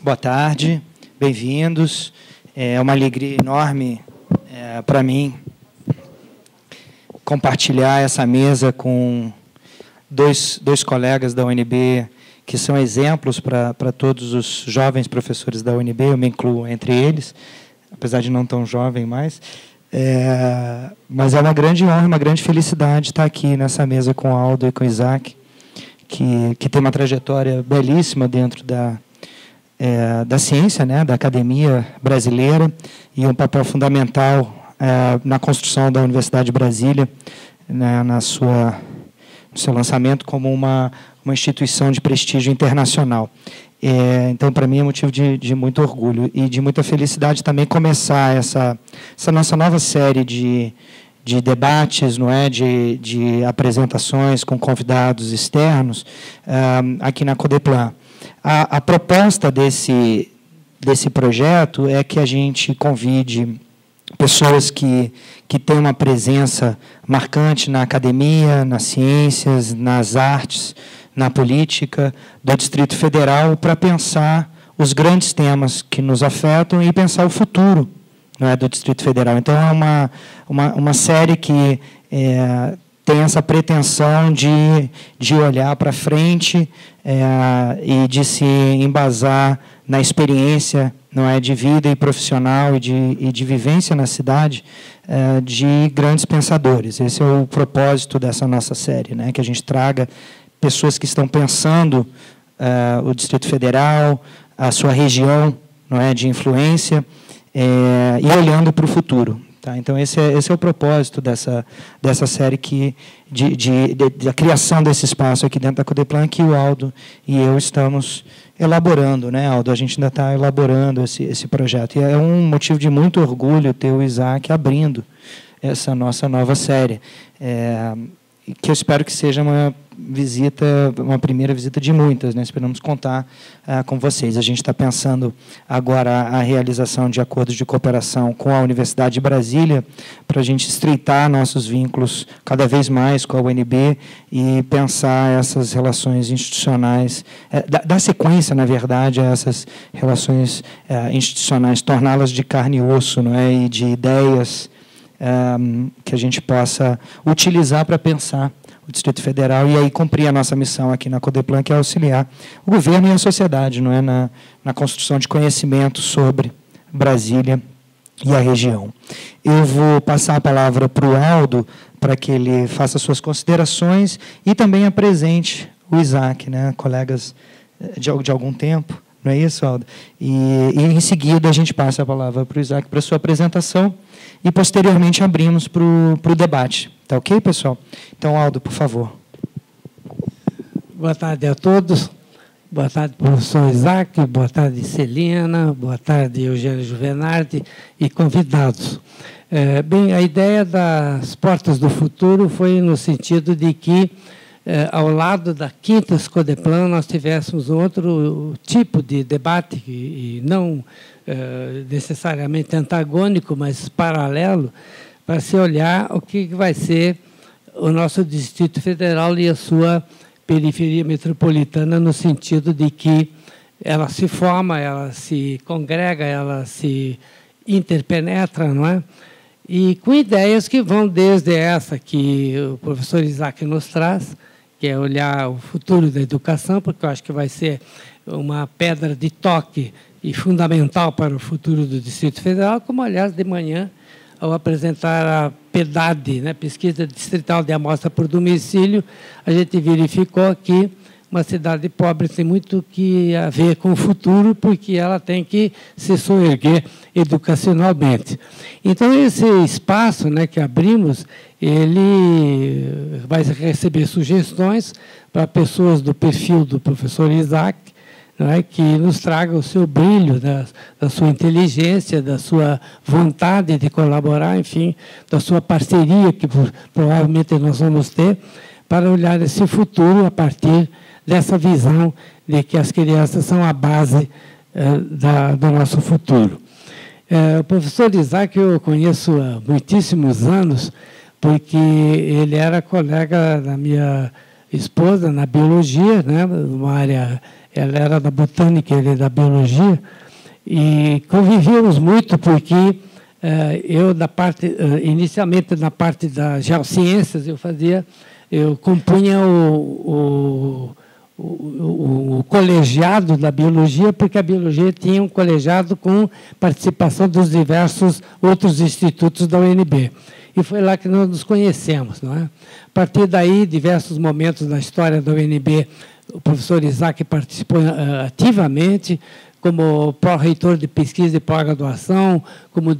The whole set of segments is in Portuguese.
boa tarde, bem-vindos. É uma alegria enorme para mim compartilhar essa mesa com dois colegas da UNB que são exemplos para todos os jovens professores da UNB, eu me incluo entre eles, apesar de não tão jovem mais. Mas é uma grande honra, uma grande felicidade estar aqui nessa mesa com o Aldo e com o Isaac, que tem uma trajetória belíssima dentro da ciência, né, da academia brasileira, e um papel fundamental na construção da Universidade de Brasília, né, no seu lançamento como uma instituição de prestígio internacional. Então, para mim, é motivo de muito orgulho e de muita felicidade também começar essa nossa nova série de debates, não é, de apresentações com convidados externos aqui na Codeplan. A proposta desse projeto é que a gente convide pessoas que têm uma presença marcante na academia, nas ciências, nas artes, na política do Distrito Federal, para pensar os grandes temas que nos afetam e pensar o futuro, não é, do Distrito Federal. Então, é uma série que tem essa pretensão de olhar para frente e de se embasar na experiência, não é, de vida e profissional e de vivência na cidade de grandes pensadores. Esse é o propósito dessa nossa série, né, que a gente traga pessoas que estão pensando o Distrito Federal, a sua região, não é, de influência, e olhando para o futuro. Tá? Então, esse é o propósito dessa série, da criação desse espaço aqui dentro da Codeplan, que o Aldo e eu estamos elaborando, né, Aldo? A gente ainda está elaborando esse projeto. E é um motivo de muito orgulho ter o Isaac abrindo essa nossa nova série, que eu espero que seja uma primeira visita de muitas, né? Esperamos contar com vocês. A gente está pensando agora a realização de acordos de cooperação com a Universidade de Brasília, para a gente estreitar nossos vínculos cada vez mais com a UNB e pensar essas relações institucionais, dar sequência, na verdade, a essas relações institucionais, torná-las de carne e osso, não é? E de ideias que a gente possa utilizar para pensar o Distrito Federal e aí cumprir a nossa missão aqui na Codeplan, que é auxiliar o governo e a sociedade, não é, na construção de conhecimento sobre Brasília e a região. Eu vou passar a palavra para o Aldo, para que ele faça suas considerações e também apresente o Isaac, né, colegas de algum tempo. Não é isso, Aldo? E em seguida a gente passa a palavra para o Isaac para a sua apresentação e posteriormente abrimos para o debate. Tá ok, pessoal? Então, Aldo, por favor. Boa tarde a todos. Boa tarde, professor Isaac. Boa tarde, Celina. Boa tarde, Eugênio Juvenardi e convidados. Bem, a ideia das Portas do Futuro foi no sentido de que, ao lado da Quintas Codeplan, nós tivéssemos outro tipo de debate, e não necessariamente antagônico, mas paralelo, para se olhar o que vai ser o nosso Distrito Federal e a sua periferia metropolitana, no sentido de que ela se forma, ela se congrega, ela se interpenetra, não é? E com ideias que vão desde essa que o professor Isaac nos traz, que é olhar o futuro da educação, porque eu acho que vai ser uma pedra de toque e fundamental para o futuro do Distrito Federal, como, aliás, de manhã, ao apresentar a PEDAD, né, Pesquisa Distrital de Amostra por Domicílio, a gente verificou que uma cidade pobre tem muito que a ver com o futuro, porque ela tem que se soerguer educacionalmente. Então, esse espaço, né, que abrimos, ele vai receber sugestões para pessoas do perfil do professor Isaac, não é, que nos traga o seu brilho, da sua inteligência, da sua vontade de colaborar, enfim, da sua parceria, que provavelmente nós vamos ter, para olhar esse futuro a partir dessa visão de que as crianças são a base do nosso futuro. O professor Isaac eu conheço há muitíssimos anos, porque ele era colega da minha esposa na biologia, né, uma área, ela era da botânica, ele da biologia, e convivíamos muito porque eu, inicialmente na parte das geociências, eu compunha o colegiado da biologia, porque a biologia tinha um colegiado com participação dos diversos outros institutos da UNB. E foi lá que nós nos conhecemos. Não é? A partir daí, diversos momentos da história da UNB, o professor Isaac participou ativamente, como pró-reitor de pesquisa e pós-graduação, como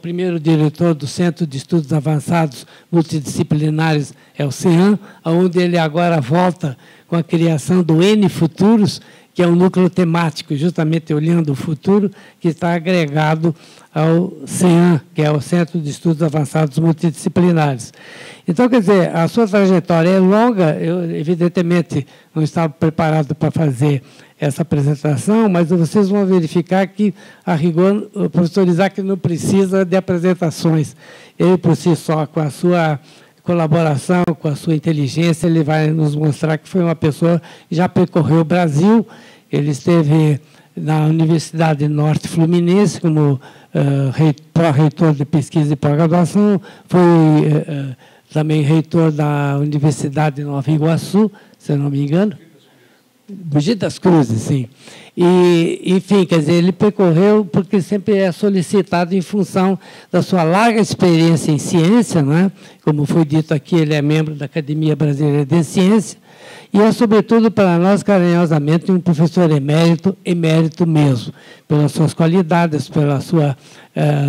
primeiro diretor do Centro de Estudos Avançados Multidisciplinares, o CEAM, onde ele agora volta com a criação do N Futuros, que é um núcleo temático, justamente olhando o futuro, que está agregado ao CEAM, que é o Centro de Estudos Avançados Multidisciplinares. Então, quer dizer, a sua trajetória é longa, eu, evidentemente, não estava preparado para fazer essa apresentação, mas vocês vão verificar que, a rigor, o professor Isaac não precisa de apresentações. Ele, por si só, com a sua colaboração, com a sua inteligência, ele vai nos mostrar que foi uma pessoa que já percorreu o Brasil. Ele esteve na Universidade Norte Fluminense como pró-reitor de pesquisa e pós-graduação, foi também reitor da Universidade de Nova Iguaçu, se eu não me engano. Mogi das Cruzes, sim. E, enfim, quer dizer, ele percorreu porque sempre é solicitado em função da sua larga experiência em ciência, né? Como foi dito aqui, ele é membro da Academia Brasileira de Ciência, e é, sobretudo, para nós, carinhosamente, um professor emérito mesmo, pelas suas qualidades, pela sua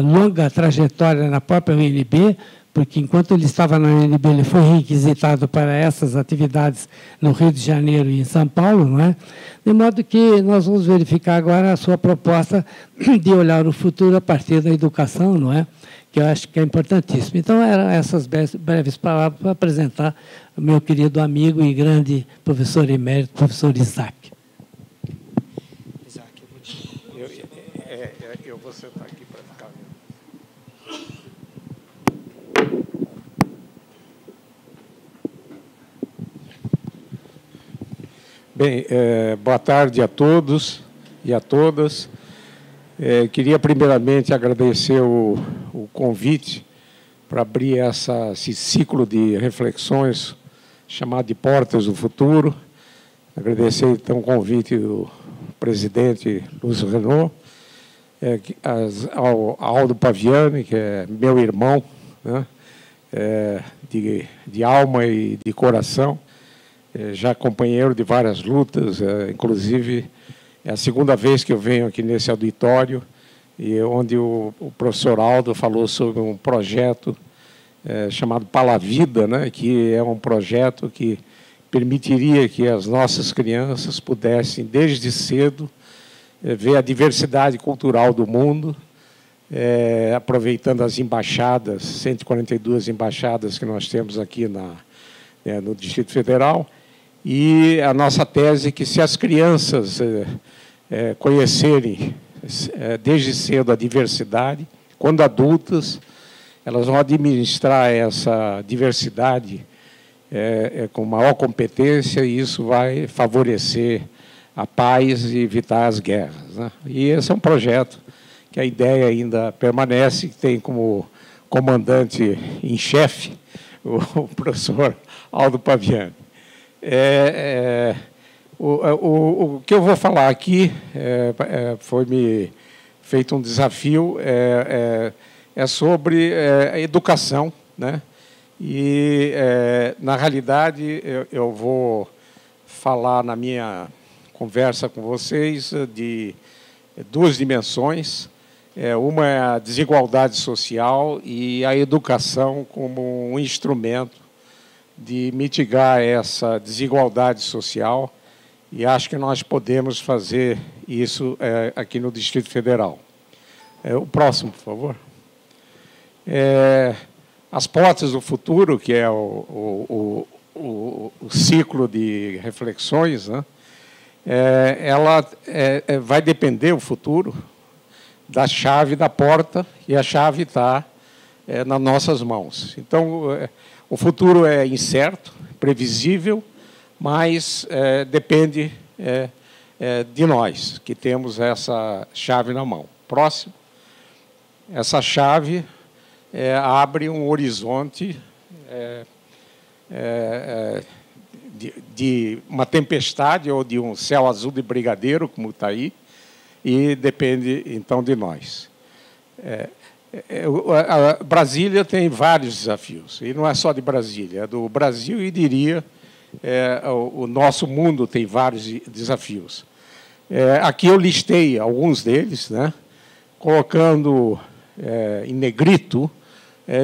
longa trajetória na própria UNB, porque, enquanto ele estava na UNB, ele foi requisitado para essas atividades no Rio de Janeiro e em São Paulo, não é? De modo que nós vamos verificar agora a sua proposta de olhar o futuro a partir da educação, não é? Que eu acho que é importantíssimo. Então, eram essas breves palavras para apresentar o meu querido amigo e grande professor emérito, professor Isaac. Isaac, eu vou sentar aqui para ficar. Bem, boa tarde a todos e a todas. Queria, primeiramente, agradecer o convite para abrir esse ciclo de reflexões chamado de Portas do Futuro. Agradecer, então, o convite do presidente Luiz Renault, ao Aldo Paviani, que é meu irmão, né, de alma e de coração, já companheiro de várias lutas, inclusive é a segunda vez que eu venho aqui nesse auditório, e onde o professor Aldo falou sobre um projeto chamado Palavida, né, que é um projeto que permitiria que as nossas crianças pudessem, desde cedo, ver a diversidade cultural do mundo, aproveitando as embaixadas, 142 embaixadas que nós temos aqui no Distrito Federal, e a nossa tese é que, se as crianças conhecerem desde cedo a diversidade, quando adultas, elas vão administrar essa diversidade com maior competência, e isso vai favorecer a paz e evitar as guerras, né? E esse é um projeto que a ideia ainda permanece, que tem como comandante em chefe o professor Aldo Paviani. O que eu vou falar aqui foi-me feito um desafio, é sobre a educação, né? E, na realidade, eu vou falar na minha conversa com vocês de duas dimensões. Uma é a desigualdade social e a educação como um instrumento de mitigar essa desigualdade social, e acho que nós podemos fazer isso aqui no Distrito Federal. O próximo, por favor. As Portas do Futuro, que é o ciclo de reflexões, né? Ela vai depender, o futuro, da chave da porta, e a chave está nas nossas mãos. Então, o futuro é incerto, previsível, mas depende de nós, que temos essa chave na mão. Próximo. Essa chave abre um horizonte de uma tempestade ou de um céu azul de brigadeiro, como está aí, e depende, então, de nós. Brasília tem vários desafios, e não é só de Brasília, é do Brasil e, diria, o nosso mundo tem vários desafios. Aqui eu listei alguns deles, né, colocando em negrito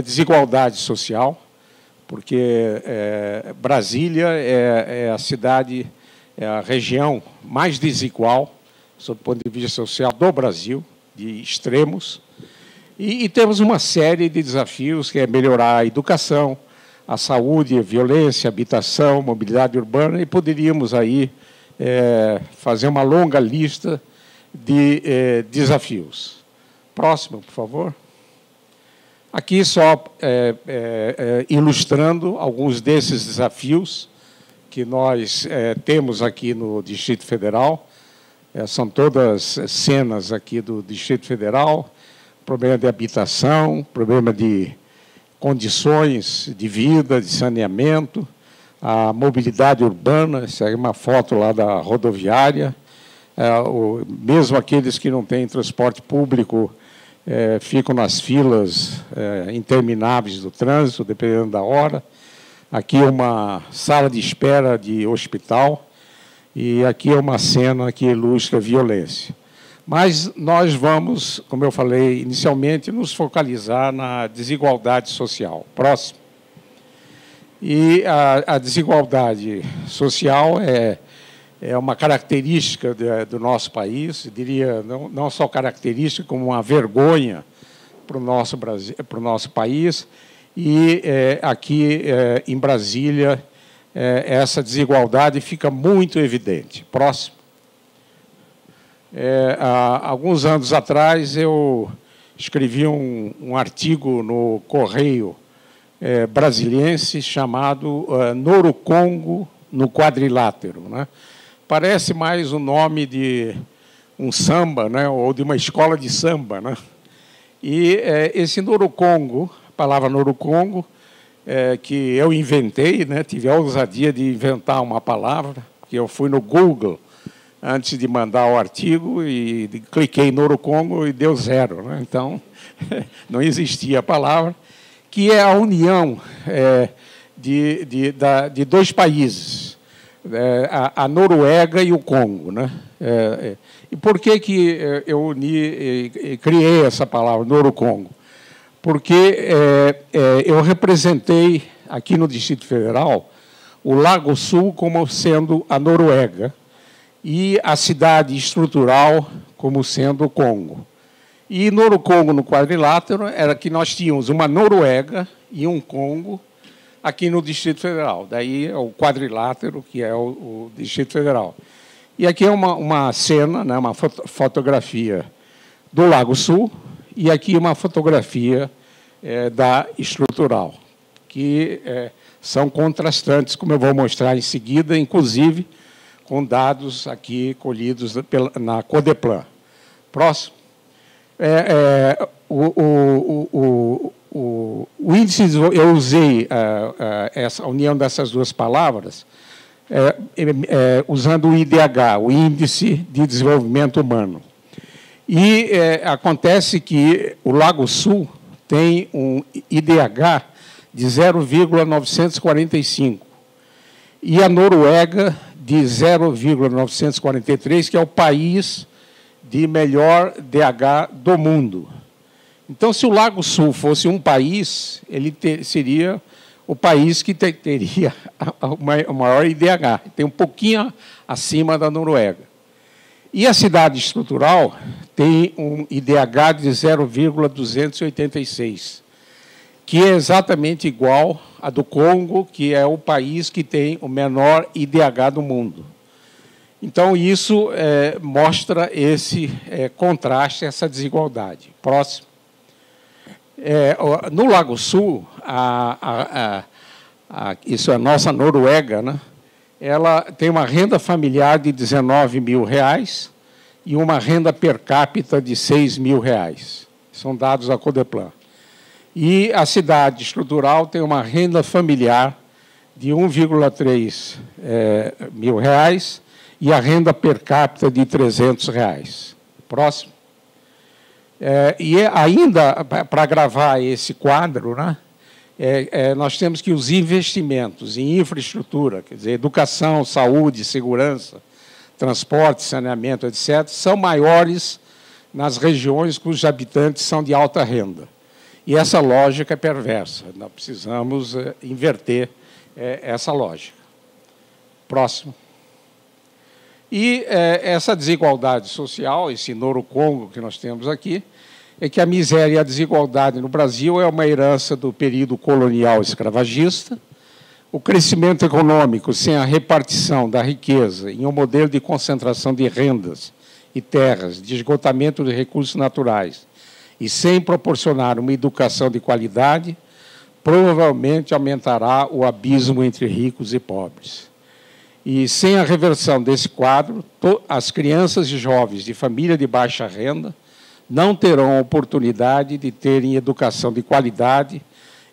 desigualdade social, porque Brasília é a cidade, é a região mais desigual, sob o ponto de vista social, do Brasil, de extremos. E temos uma série de desafios, que é melhorar a educação, a saúde, a violência, a habitação, mobilidade urbana, e poderíamos aí fazer uma longa lista de desafios. Próximo, por favor. Aqui só ilustrando alguns desses desafios que nós temos aqui no Distrito Federal. São todas cenas aqui do Distrito Federal, problema de habitação, problema de condições de vida, de saneamento, a mobilidade urbana, essa é uma foto lá da rodoviária, mesmo aqueles que não têm transporte público ficam nas filas intermináveis do trânsito, dependendo da hora. Aqui é uma sala de espera de hospital, e aqui é uma cena que ilustra a violência. Mas nós vamos, como eu falei inicialmente, nos focalizar na desigualdade social. Próximo. E a desigualdade social é uma característica do nosso país, diria, não só característica, como uma vergonha para o nosso Brasil, para o nosso país. E aqui em Brasília, essa desigualdade fica muito evidente. Próximo. Há alguns anos atrás, eu escrevi um artigo no Correio Brasiliense chamado Noro-Congo no Quadrilátero, né? Parece mais o nome de um samba, né? Ou de uma escola de samba, né? E esse Noro-Congo, a palavra Noro-Congo, que eu inventei, né? Tive a ousadia de inventar uma palavra, que eu fui no Google antes de mandar o artigo e cliquei Noro-Congo e deu 0, né? Então, não existia a palavra, que é a união de dois países, a Noruega e o Congo, né? E por que eu uni e criei essa palavra, Noro-Congo? Porque eu representei aqui no Distrito Federal o Lago Sul como sendo a Noruega e a cidade estrutural como sendo o Congo. E Noro-Congo no quadrilátero era que nós tínhamos uma Noruega e um Congo aqui no Distrito Federal. Daí é o quadrilátero, que é o Distrito Federal. E aqui é uma cena, né, uma fotografia do Lago Sul, e aqui uma fotografia da estrutural, que são contrastantes, como eu vou mostrar em seguida, inclusive com dados aqui colhidos na Codeplan. Próximo. O índice, eu usei a união dessas duas palavras usando o IDH, o Índice de Desenvolvimento Humano. E acontece que o Lago Sul tem um IDH de 0,945 e a Noruega de 0,943, que é o país de melhor DH do mundo. Então, se o Lago Sul fosse um país, ele seria o país que teria o maior IDH, tem um pouquinho acima da Noruega. E a cidade estrutural tem um IDH de 0,286, que é exatamente igual a do Congo, que é o país que tem o menor IDH do mundo. Então, isso mostra esse contraste, essa desigualdade. Próximo. No Lago Sul, isso é a nossa Noruega, né? ela tem uma renda familiar de R$19 mil e uma renda per capita de R$6 mil. São dados da Codeplan. E a cidade estrutural tem uma renda familiar de R$1,3 mil e a renda per capita de R$300. Próximo. E ainda, para gravar esse quadro, né, nós temos que os investimentos em infraestrutura, quer dizer, educação, saúde, segurança, transporte, saneamento, etc., são maiores nas regiões cujos habitantes são de alta renda. E essa lógica é perversa. Nós precisamos inverter essa lógica. Próximo. E essa desigualdade social, esse Norocongo que nós temos aqui, é que a miséria e a desigualdade no Brasil é uma herança do período colonial escravagista. O crescimento econômico sem a repartição da riqueza em um modelo de concentração de rendas e terras, de esgotamento de recursos naturais, e sem proporcionar uma educação de qualidade, provavelmente aumentará o abismo entre ricos e pobres. E, sem a reversão desse quadro, as crianças e jovens de família de baixa renda não terão a oportunidade de terem educação de qualidade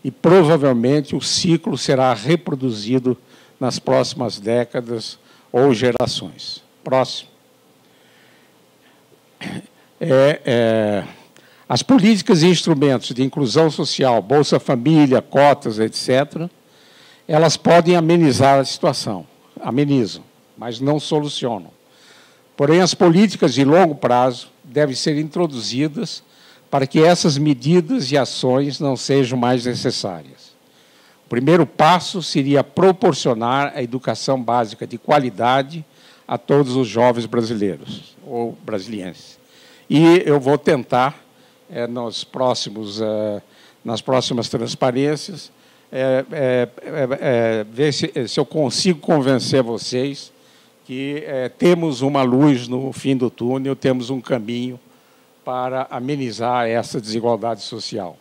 e, provavelmente, o ciclo será reproduzido nas próximas décadas ou gerações. Próximo. As políticas e instrumentos de inclusão social, Bolsa Família, cotas, etc., elas podem amenizar a situação, amenizam, mas não solucionam. Porém, as políticas de longo prazo devem ser introduzidas para que essas medidas e ações não sejam mais necessárias. O primeiro passo seria proporcionar a educação básica de qualidade a todos os jovens brasileiros ou brasilienses. E eu vou tentar, nas próximas transparências, ver se eu consigo convencer vocês que temos uma luz no fim do túnel, temos um caminho para amenizar essa desigualdade social.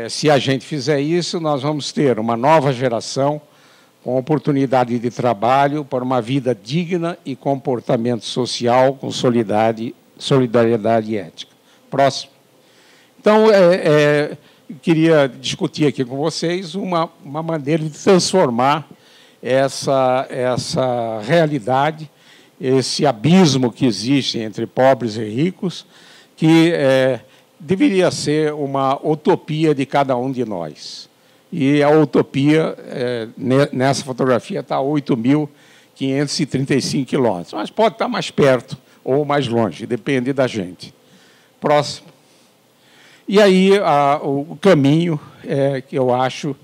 Se a gente fizer isso, nós vamos ter uma nova geração com oportunidade de trabalho para uma vida digna e comportamento social com solidariedade e ética. Próximo. Então, queria discutir aqui com vocês uma maneira de transformar essa realidade, esse abismo que existe entre pobres e ricos, que deveria ser uma utopia de cada um de nós. E a utopia, nessa fotografia, está a 8.535 quilômetros, mas pode estar mais perto ou mais longe, depende da gente. Próximo. E aí, o caminho que eu acho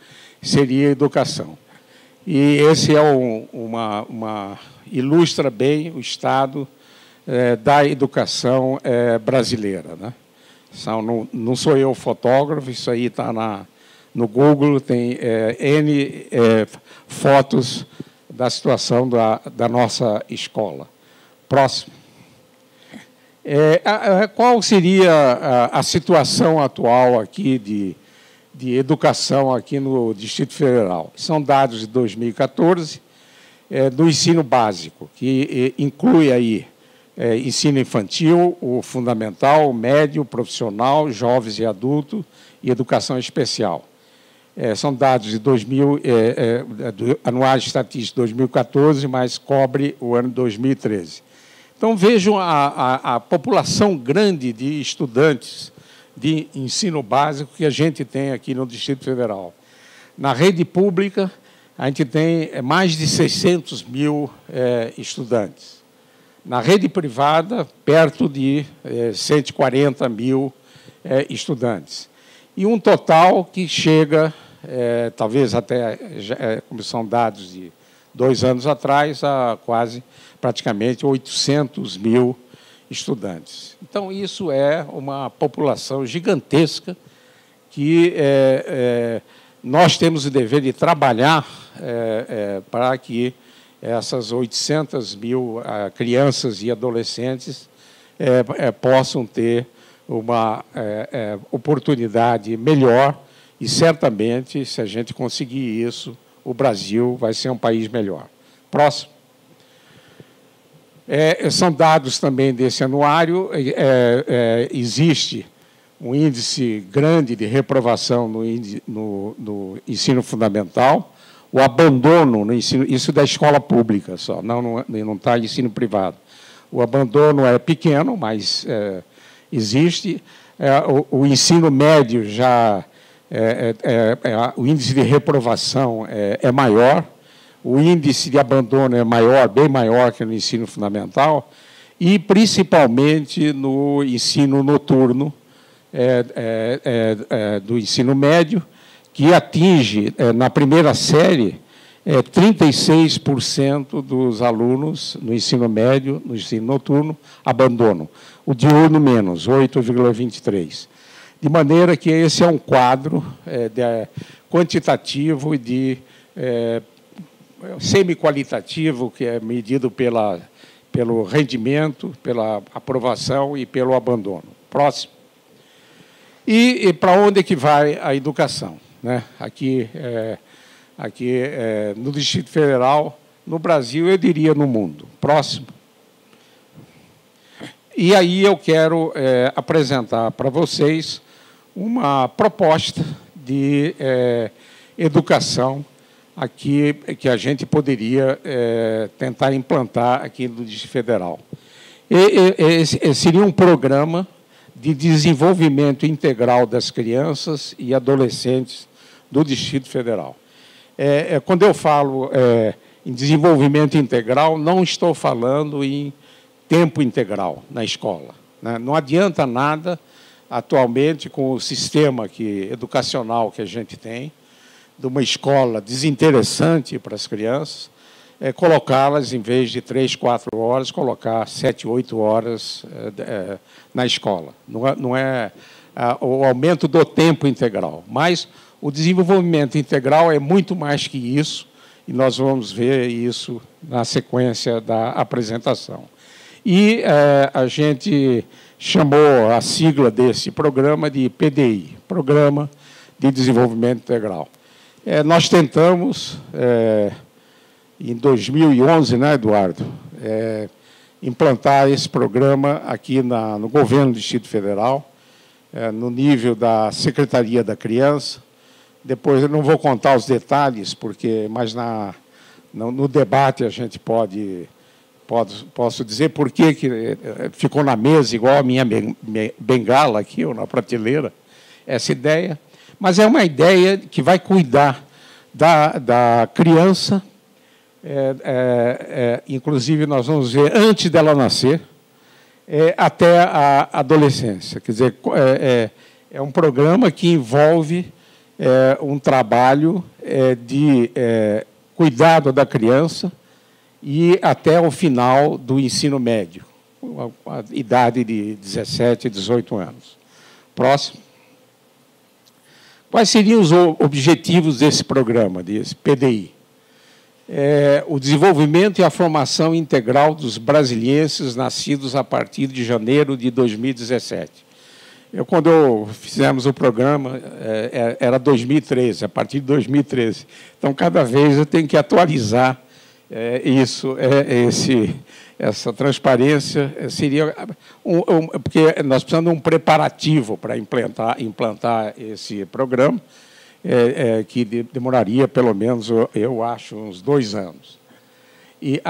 seria a educação. E esse ilustra bem o estado da educação brasileira, né? Não sou eu fotógrafo, isso aí está no Google, tem N fotos da situação da nossa escola. Próximo. Qual seria a situação atual aqui de educação aqui no Distrito Federal? São dados de 2014, do ensino básico, que inclui aí ensino infantil, o fundamental, o médio, o profissional, jovens e adultos e educação especial. São dados de anuais estatísticos de 2014, mas cobre o ano de 2013. Então, vejam a população grande de estudantes de ensino básico que a gente tem aqui no Distrito Federal. Na rede pública, a gente tem mais de 600 mil estudantes. Na rede privada, perto de 140 mil estudantes. E um total que chega, talvez até, como são dados de 2 anos atrás, a praticamente 800 mil estudantes. Então, isso é uma população gigantesca que nós temos o dever de trabalhar para que essas 800 mil crianças e adolescentes possam ter uma oportunidade melhor e, certamente, se a gente conseguir isso, o Brasil vai ser um país melhor. Próximo. São dados também desse anuário. Existe um índice grande de reprovação no ensino fundamental, o abandono no ensino, isso da escola pública só, não está em ensino privado. O abandono é pequeno, mas existe. O ensino médio já, o índice de reprovação é maior, o índice de abandono é maior, bem maior que no ensino fundamental, e principalmente no ensino noturno do ensino médio, que atinge, na primeira série, 36% dos alunos no ensino médio, no ensino noturno, abandonam. O diurno menos, 8,23%. De maneira que esse é um quadro quantitativo e de semi-qualitativo, que é medido pelo rendimento, pela aprovação e pelo abandono. Próximo. E para onde é que vai a educação? Né? Aqui no Distrito Federal, no Brasil, eu diria no mundo. Próximo. E aí eu quero apresentar para vocês uma proposta de educação aqui que a gente poderia tentar implantar aqui no Distrito Federal. Seria um programa de desenvolvimento integral das crianças e adolescentes do Distrito Federal. Quando eu falo em desenvolvimento integral, não estou falando em tempo integral na escola, né? Não adianta nada, atualmente, com o sistema educacional que a gente tem, de uma escola desinteressante para as crianças, colocá-las, em vez de 3, 4 horas, colocar 7, 8 horas na escola. Não é o aumento do tempo integral, mas o desenvolvimento integral é muito mais que isso, e nós vamos ver isso na sequência da apresentação. E a gente chamou a sigla desse programa de PDI, Programa de Desenvolvimento Integral. Nós tentamos, em 2011, né, Eduardo, implantar esse programa aqui no governo do Distrito Federal, no nível da Secretaria da Criança. Depois eu não vou contar os detalhes, mas no debate a gente posso dizer por que ficou na mesa, igual a minha bengala aqui, ou na prateleira, essa ideia. Mas é uma ideia que vai cuidar da criança, inclusive nós vamos ver antes dela nascer, até a adolescência. Quer dizer, é um programa que envolve um trabalho de cuidado da criança e até o final do ensino médio, a idade de 17, 18 anos. Próximo. Quais seriam os objetivos desse programa, desse PDI? O desenvolvimento e a formação integral dos brasilienses nascidos a partir de janeiro de 2017. Quando fizemos o programa, era 2013, a partir de 2013. Então, cada vez eu tenho que atualizar isso, essa transparência. Seria porque nós precisamos de um preparativo para implantar esse programa, que demoraria, pelo menos, eu acho, uns 2 anos. E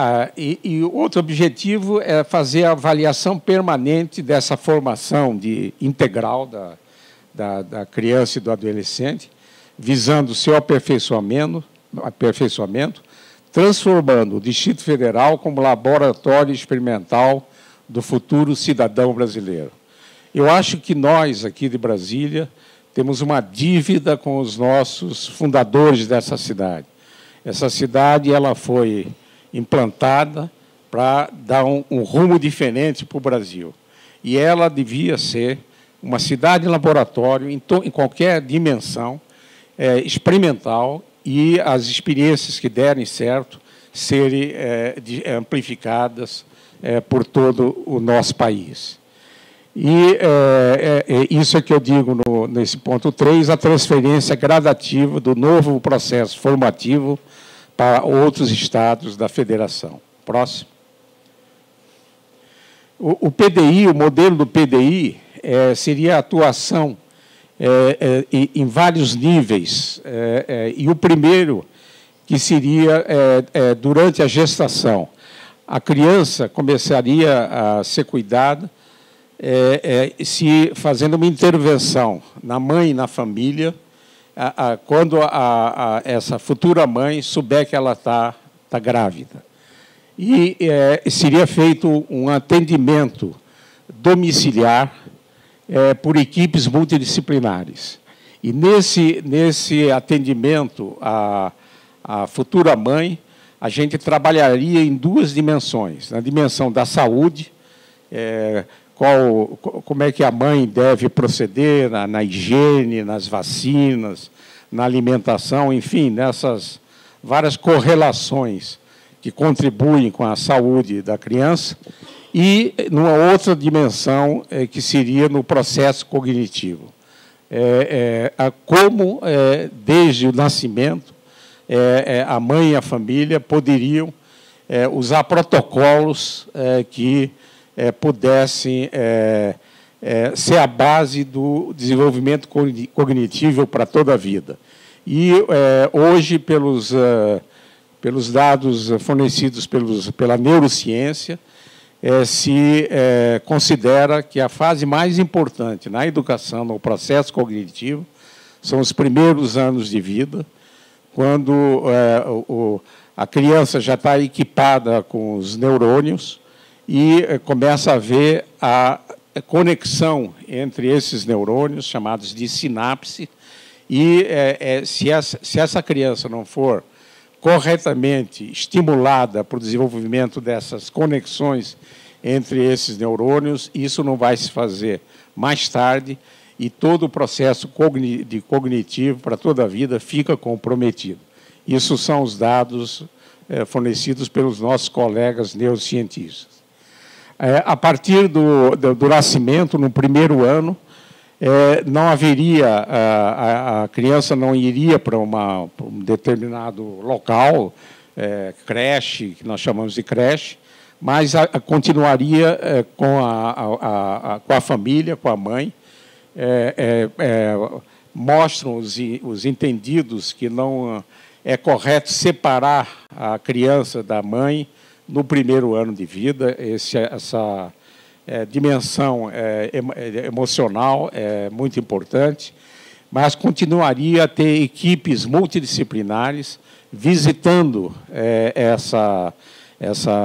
outro objetivo é fazer a avaliação permanente dessa formação integral da criança e do adolescente, visando o seu aperfeiçoamento, transformando o Distrito Federal como laboratório experimental do futuro cidadão brasileiro. Eu acho que nós, aqui de Brasília, temos uma dívida com os nossos fundadores dessa cidade. Essa cidade ela foi implantada para dar um rumo diferente para o Brasil. E ela devia ser uma cidade laboratório em qualquer dimensão, experimental, e as experiências que derem certo serem amplificadas por todo o nosso país. E isso é que eu digo nesse ponto 3, a transferência gradativa do novo processo formativo para outros estados da federação. Próximo. O PDI, o modelo do PDI, seria a atuação em vários níveis. E o primeiro, que seria durante a gestação. A criança começaria a ser cuidada se fazendo uma intervenção na mãe e na família, quando essa futura mãe souber que ela está grávida. E seria feito um atendimento domiciliar por equipes multidisciplinares. E nesse atendimento à futura mãe, a gente trabalharia em duas dimensões. Na dimensão da saúde, como é que a mãe deve proceder na higiene, nas vacinas, na alimentação, enfim, nessas várias correlações que contribuem com a saúde da criança, e numa outra dimensão que seria no processo cognitivo. Como, desde o nascimento, a mãe e a família poderiam usar protocolos que pudessem ser a base do desenvolvimento cognitivo para toda a vida. E hoje, pelos dados fornecidos pela neurociência, se considera que a fase mais importante na educação, no processo cognitivo, são os primeiros anos de vida, quando a criança já está equipada com os neurônios e começa a haver a conexão entre esses neurônios, chamados de sinapse, e se essa criança não for corretamente estimulada para o desenvolvimento dessas conexões entre esses neurônios, isso não vai se fazer mais tarde, e todo o processo cognitivo para toda a vida fica comprometido. Isso são os dados fornecidos pelos nossos colegas neurocientistas. A partir do nascimento, no primeiro ano, não haveria, a criança não iria para um determinado local, creche, que nós chamamos de creche, mas continuaria com a família, com a mãe. Mostram os entendidos que não é correto separar a criança da mãe no primeiro ano de vida. Essa dimensão emocional é muito importante, mas continuaria a ter equipes multidisciplinares visitando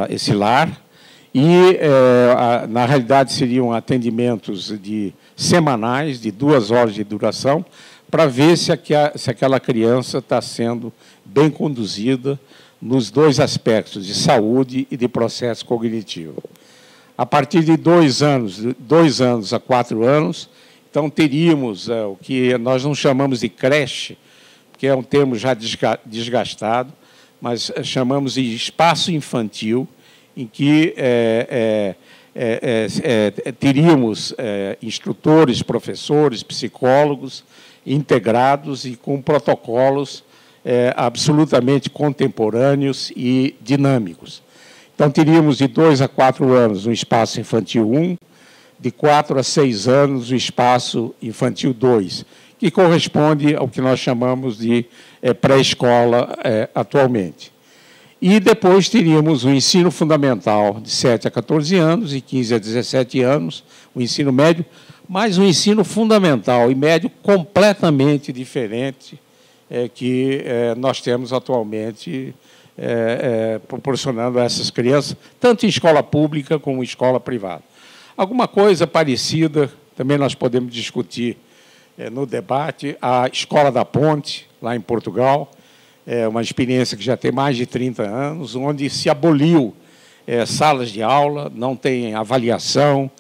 esse lar, e, na realidade, seriam atendimentos semanais, de 2 horas de duração, para ver se aquela criança está sendo bem conduzida nos dois aspectos, de saúde e de processo cognitivo. A partir de 2 anos a 4 anos, então teríamos o que nós não chamamos de creche, que é um termo já desgastado, mas chamamos de espaço infantil, em que teríamos instrutores, professores, psicólogos integrados e com protocolos absolutamente contemporâneos e dinâmicos. Então, teríamos de 2 a 4 anos o espaço infantil 1, de 4 a 6 anos o espaço infantil 2, que corresponde ao que nós chamamos de pré-escola atualmente. E depois teríamos o ensino fundamental de 7 a 14 anos e 15 a 17 anos, o ensino médio, mas um ensino fundamental e médio completamente diferente que nós temos atualmente, proporcionando a essas crianças, tanto em escola pública como em escola privada. Alguma coisa parecida, também nós podemos discutir no debate, a Escola da Ponte, lá em Portugal, uma experiência que já tem mais de 30 anos, onde se aboliu salas de aula, não tem avaliação,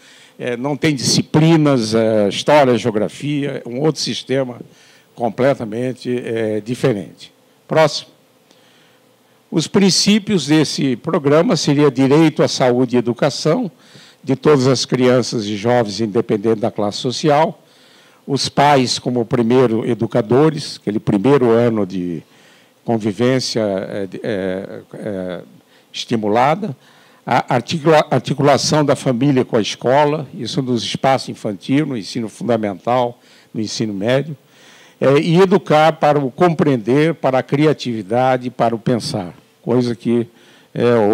não tem disciplinas, história, geografia, um outro sistema completamente diferente. Próximo. Os princípios desse programa seriam direito à saúde e educação de todas as crianças e jovens, independente da classe social, os pais como primeiro educadores, aquele primeiro ano convivência estimulada, a articulação da família com a escola, isso nos espaços infantil, no ensino fundamental, no ensino médio, e educar para o compreender, para a criatividade, para o pensar, coisa que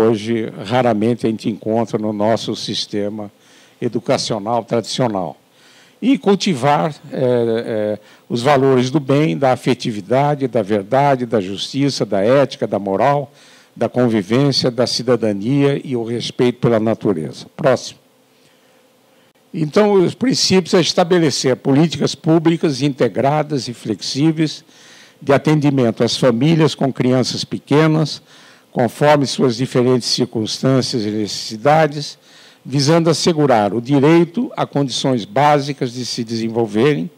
hoje raramente a gente encontra no nosso sistema educacional tradicional. E cultivar os valores do bem, da afetividade, da verdade, da justiça, da ética, da moral, da convivência, da cidadania e o respeito pela natureza. Próximo. Então, os princípios é estabelecer políticas públicas integradas e flexíveis de atendimento às famílias com crianças pequenas, conforme suas diferentes circunstâncias e necessidades, visando assegurar o direito a condições básicas de se desenvolverem.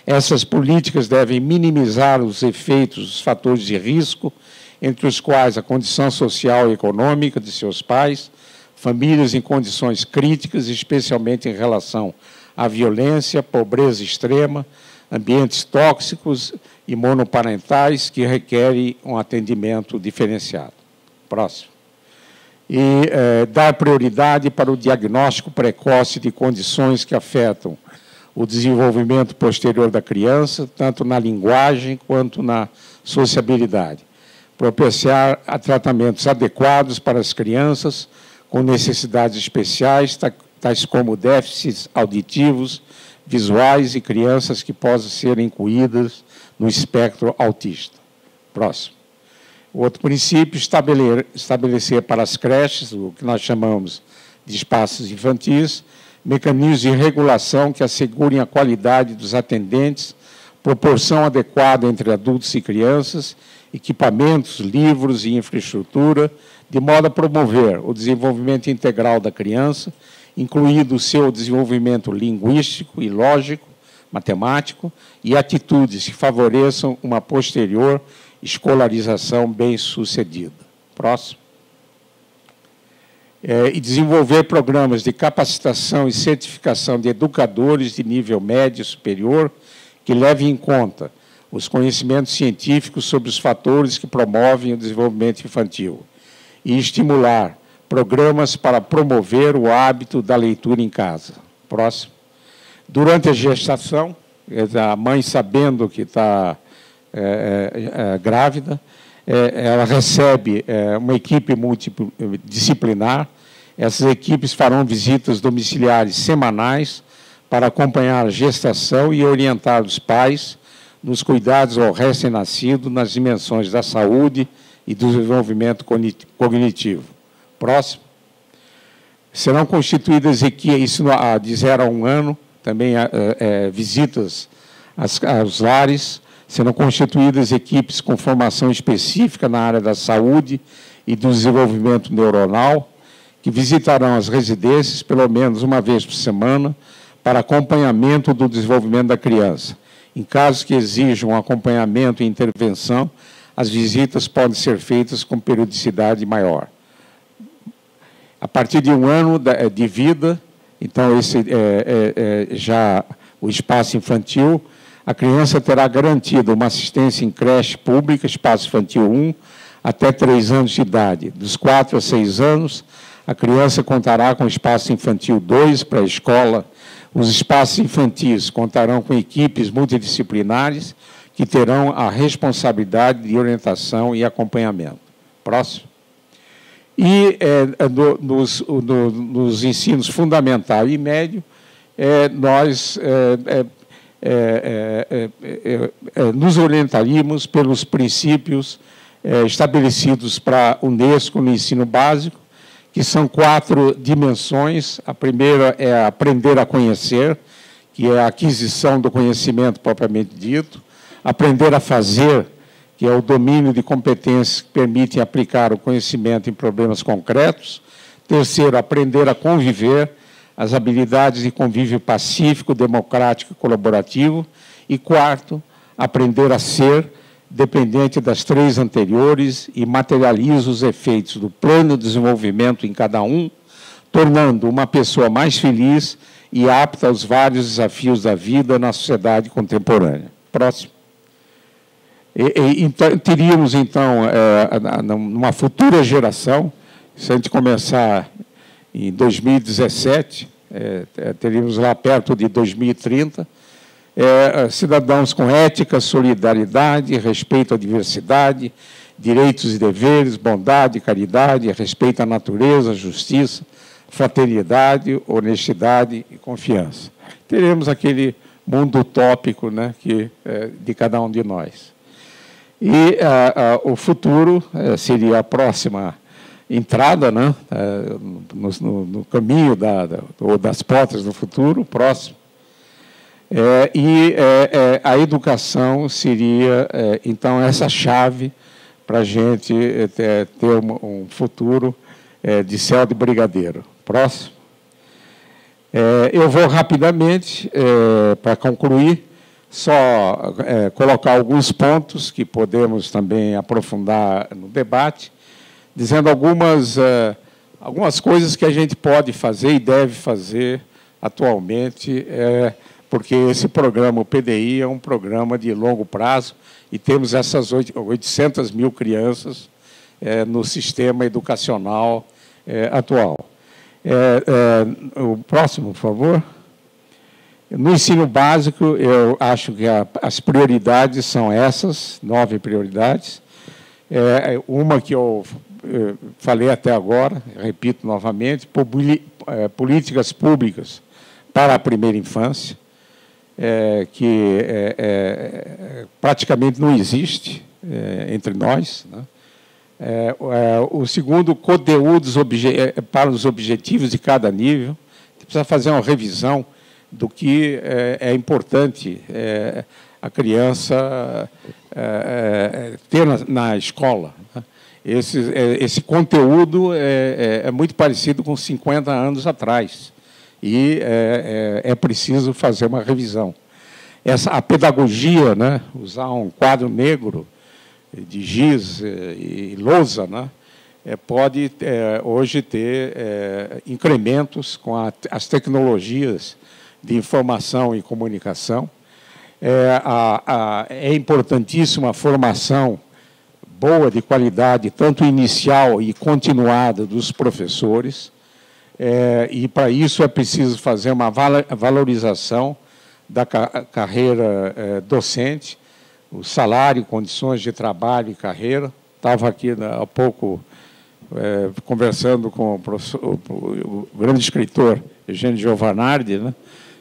Essas políticas devem minimizar os efeitos dos fatores de risco, entre os quais a condição social e econômica de seus pais, famílias em condições críticas, especialmente em relação à violência, pobreza extrema, ambientes tóxicos e monoparentais que requerem um atendimento diferenciado. Próximo. E dar prioridade para o diagnóstico precoce de condições que afetam o desenvolvimento posterior da criança, tanto na linguagem quanto na sociabilidade. Propiciar a tratamentos adequados para as crianças com necessidades especiais, tais como déficits auditivos, visuais e crianças que possam ser incluídas no espectro autista. Próximo. O outro princípio, estabelecer para as creches, o que nós chamamos de espaços infantis, mecanismos de regulação que assegurem a qualidade dos atendentes, proporção adequada entre adultos e crianças, equipamentos, livros e infraestrutura, de modo a promover o desenvolvimento integral da criança, incluído o seu desenvolvimento linguístico e lógico, matemático, e atitudes que favoreçam uma posterior escolarização bem-sucedida. Próximo. E desenvolver programas de capacitação e certificação de educadores de nível médio e superior que levem em conta os conhecimentos científicos sobre os fatores que promovem o desenvolvimento infantil e estimular programas para promover o hábito da leitura em casa. Próximo. Durante a gestação, a mãe sabendo que está grávida, ela recebe uma equipe multidisciplinar. Essas equipes farão visitas domiciliares semanais para acompanhar a gestação e orientar os pais nos cuidados ao recém-nascido nas dimensões da saúde e do desenvolvimento cognitivo. Próximo. Serão constituídas equipes, isso de 0 a 1 ano, também visitas aos lares. Serão constituídas equipes com formação específica na área da saúde e do desenvolvimento neuronal, que visitarão as residências pelo menos uma vez por semana para acompanhamento do desenvolvimento da criança. Em casos que exijam acompanhamento e intervenção, as visitas podem ser feitas com periodicidade maior. A partir de 1 ano de vida, então esse já o espaço infantil, a criança terá garantida uma assistência em creche pública, espaço infantil 1, até 3 anos de idade. Dos 4 a 6 anos, a criança contará com espaço infantil 2 para a escola. Os espaços infantis contarão com equipes multidisciplinares que terão a responsabilidade de orientação e acompanhamento. Próximo. E nos ensinos fundamental e médio, nós nos orientaríamos pelos princípios estabelecidos para a Unesco no ensino básico, que são 4 dimensões. A primeira é aprender a conhecer, que é a aquisição do conhecimento propriamente dito. Aprender a fazer, que é o domínio de competências que permitem aplicar o conhecimento em problemas concretos. Terceiro, aprender a conviver, as habilidades de convívio pacífico, democrático e colaborativo. E quarto, aprender a ser, dependente das 3 anteriores, e materializa os efeitos do plano de desenvolvimento em cada um, tornando uma pessoa mais feliz e apta aos vários desafios da vida na sociedade contemporânea. Próximo. Então, teríamos, então, numa futura geração, se a gente começar em 2017, teríamos lá perto de 2030, cidadãos com ética, solidariedade, respeito à diversidade, direitos e deveres, bondade, caridade, respeito à natureza, justiça, fraternidade, honestidade e confiança. Teremos aquele mundo utópico, né, de cada um de nós. E o futuro seria a próxima entrada, né, no caminho das portas do futuro, próximo. A educação seria, então, essa chave para a gente ter um futuro de céu de brigadeiro. Próximo. Eu vou rapidamente, para concluir, só colocar alguns pontos que podemos também aprofundar no debate, dizendo algumas coisas que a gente pode fazer e deve fazer atualmente, porque esse programa, o PDI, é um programa de longo prazo e temos essas 800 mil crianças no sistema educacional atual. O próximo, por favor. No ensino básico, eu acho que as prioridades são essas, 9 prioridades. Uma que eu falei até agora, repito novamente, políticas públicas para a primeira infância, que praticamente não existe entre nós, né? O segundo, conteúdos para os objetivos de cada nível. A gente precisa fazer uma revisão do que é importante a criança ter na escola. Né? Esse conteúdo é muito parecido com 50 anos atrás e é preciso fazer uma revisão. A pedagogia, né? Usar um quadro negro de giz e lousa, né? Pode hoje ter incrementos com as tecnologias de informação e comunicação. É importantíssima a formação boa, de qualidade, tanto inicial e continuada dos professores, e, para isso, é preciso fazer uma valorização da carreira docente, o salário, condições de trabalho e carreira. Estava aqui há pouco conversando com o grande escritor Eugênio Giovanardi, né,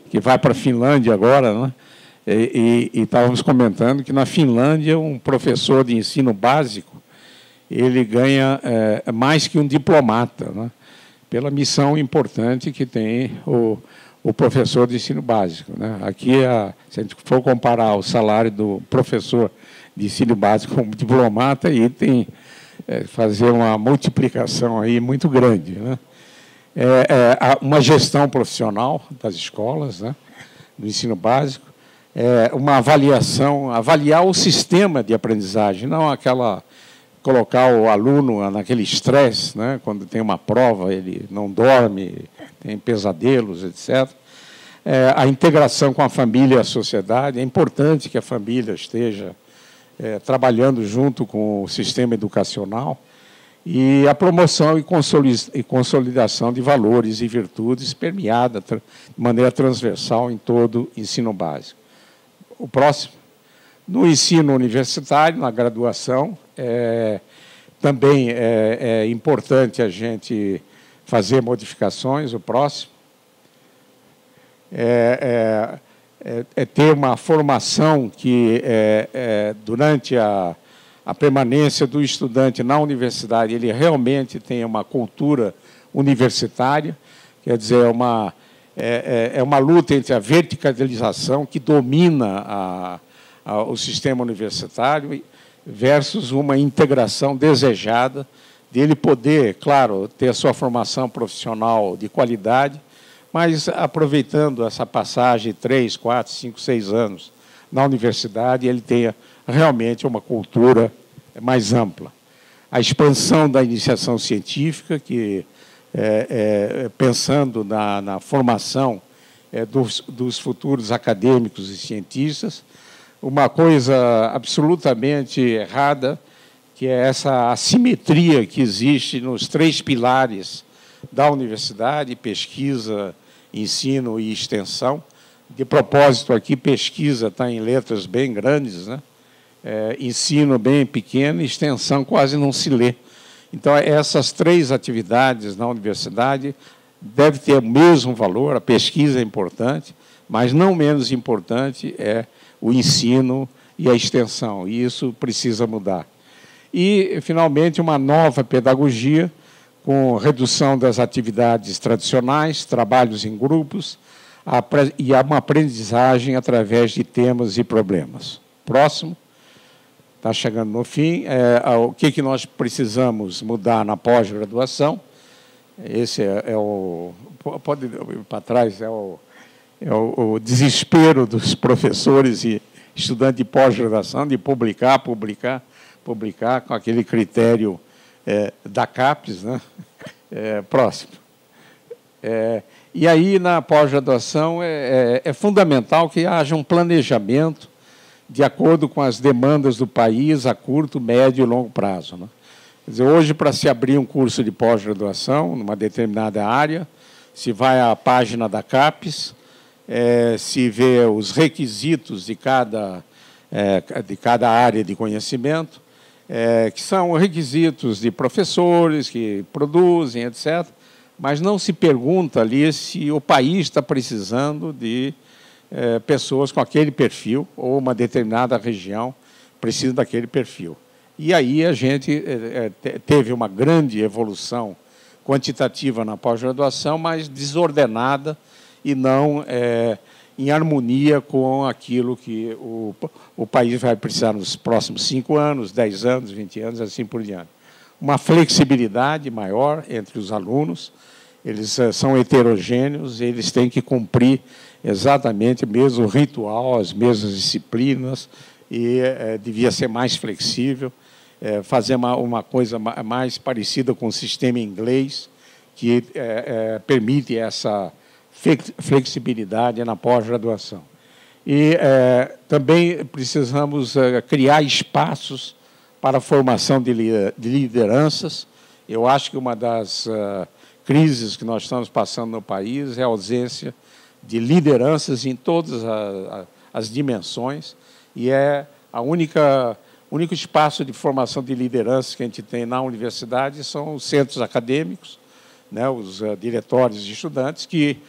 que vai para a Finlândia agora, né, e estávamos comentando que na Finlândia um professor de ensino básico ele ganha mais que um diplomata, né, pela missão importante que tem o professor de ensino básico. Né. Aqui, se a gente for comparar o salário do professor de ensino básico com o diplomata, aí tem fazer uma multiplicação aí muito grande, né. Uma gestão profissional das escolas, né, do ensino básico, uma avaliação, avaliar o sistema de aprendizagem, não colocar o aluno naquele estresse, né, quando tem uma prova, ele não dorme, tem pesadelos, etc. A integração com a família e a sociedade, é importante que a família esteja trabalhando junto com o sistema educacional, e a promoção e consolidação de valores e virtudes permeada de maneira transversal em todo o ensino básico. O próximo. No ensino universitário, na graduação, também é importante a gente fazer modificações. O próximo. Ter uma formação que, durante a permanência do estudante na universidade, ele realmente tenha uma cultura universitária, quer dizer, é uma luta entre a verticalização, que domina o sistema universitário, versus uma integração desejada, dele poder, claro, ter a sua formação profissional de qualidade, mas aproveitando essa passagem de 3, 4, 5, 6 anos na universidade, ele tenha realmente uma cultura mais ampla. A expansão da iniciação científica, que pensando na formação dos futuros acadêmicos e cientistas, uma coisa absolutamente errada, que é essa assimetria que existe nos 3 pilares da universidade: pesquisa, ensino e extensão. De propósito, aqui, pesquisa está em letras bem grandes, né? Ensino bem pequeno, extensão quase não se lê. Então, essas 3 atividades na universidade devem ter o mesmo valor. A pesquisa é importante, mas não menos importante é o ensino e a extensão, e isso precisa mudar. E, finalmente, uma nova pedagogia, com redução das atividades tradicionais, trabalhos em grupos, e uma aprendizagem através de temas e problemas. Próximo. Está chegando no fim. O que nós precisamos mudar na pós-graduação? Esse é o... Pode ir para trás, é o desespero dos professores e estudantes de pós-graduação de publicar com aquele critério da CAPES, né? Próximo. E aí, na pós-graduação, é fundamental que haja um planejamento de acordo com as demandas do país a curto, médio e longo prazo, né? Quer dizer, hoje, para se abrir um curso de pós-graduação numa determinada área, se vai à página da CAPES, se vê os requisitos de cada área de conhecimento, que são requisitos de professores que produzem, etc., mas não se pergunta ali se o país está precisando de pessoas com aquele perfil, ou uma determinada região precisa daquele perfil. E aí a gente teve uma grande evolução quantitativa na pós-graduação, mas desordenada e não em harmonia com aquilo que o país vai precisar nos próximos 5 anos, 10 anos, 20 anos, assim por diante. Uma flexibilidade maior entre os alunos, eles são heterogêneos, eles têm que cumprir exatamente o mesmo ritual, as mesmas disciplinas, e devia ser mais flexível, fazer uma coisa mais parecida com o sistema inglês, que permite essa flexibilidade na pós-graduação. E também precisamos criar espaços para a formação de lideranças. Eu acho que uma das crises que nós estamos passando no país é a ausência de lideranças em todas as dimensões, e o único espaço de formação de lideranças que a gente tem na universidade são os centros acadêmicos, né, os diretórios de estudantes, que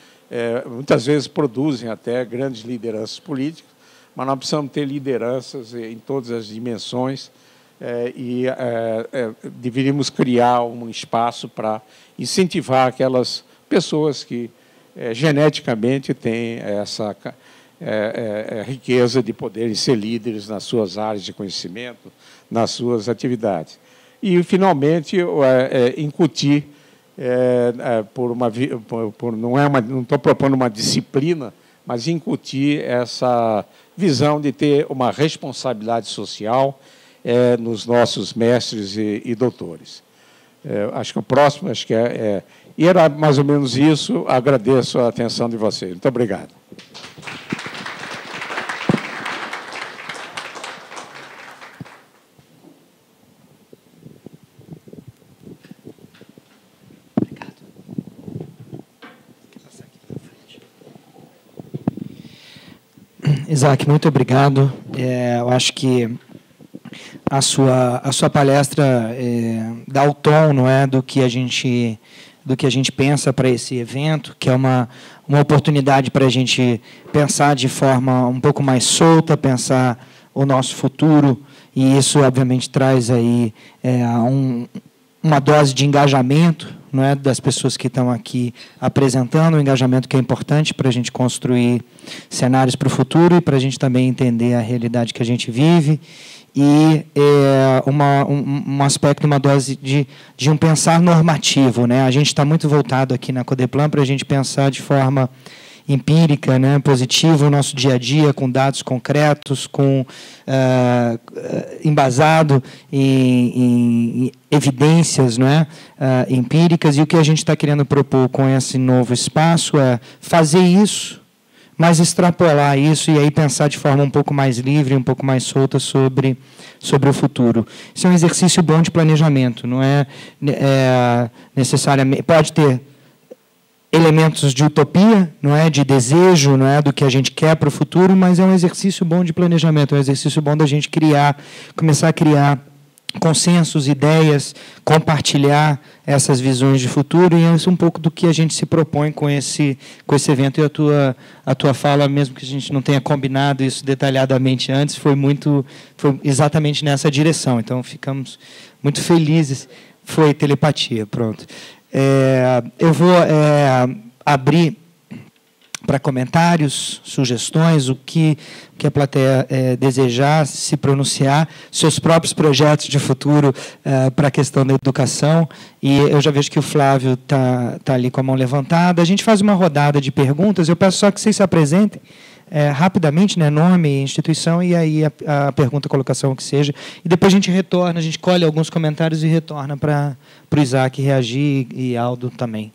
muitas vezes produzem até grandes lideranças políticas, mas nós precisamos ter lideranças em todas as dimensões, e deveríamos criar um espaço para incentivar aquelas pessoas que geneticamente têm essa riqueza de poderem ser líderes nas suas áreas de conhecimento, nas suas atividades. E, finalmente, incutir, não estou propondo uma disciplina, mas incutir essa visão de ter uma responsabilidade social nos nossos mestres e doutores. Acho que o próximo, e era mais ou menos isso. Agradeço a atenção de vocês. Muito obrigado. Isaac, muito obrigado. Eu acho que a sua palestra dá o tom, não é, do que a gente pensa para esse evento, que é uma oportunidade para a gente pensar de forma um pouco mais solta, pensar o nosso futuro, e isso, obviamente, traz aí uma dose de engajamento, não é, das pessoas que estão aqui apresentando, um engajamento que é importante para a gente construir cenários para o futuro e para a gente também entender a realidade que a gente vive, e um aspecto, uma dose de um pensar normativo, né? A gente está muito voltado aqui na Codeplan para a gente pensar de forma empírica, né, positiva, o nosso dia a dia, com dados concretos, embasado em evidências, não é, empíricas, e o que a gente está querendo propor com esse novo espaço é fazer isso, mas extrapolar isso e aí pensar de forma um pouco mais livre, um pouco mais solta sobre o futuro. Isso é um exercício bom de planejamento, não é necessariamente... Pode ter elementos de utopia, não é, de desejo, não é, do que a gente quer para o futuro, mas é um exercício bom de planejamento, é um exercício bom da gente começar a criar consensos, ideias, compartilhar essas visões de futuro, e é um pouco do que a gente se propõe com esse evento. E a tua fala, mesmo que a gente não tenha combinado isso detalhadamente antes, foi exatamente nessa direção. Então, ficamos muito felizes. Foi telepatia, pronto. Eu vou abrir para comentários, sugestões, o que a plateia desejar, se pronunciar, seus próprios projetos de futuro para a questão da educação. E eu já vejo que o Flávio está ali com a mão levantada. A gente faz uma rodada de perguntas. Eu peço só que vocês se apresentem rapidamente, né, nome, instituição, e aí a pergunta, a colocação, o que seja. E depois a gente retorna, a gente colhe alguns comentários e retorna para o Isaac reagir e Aldo também.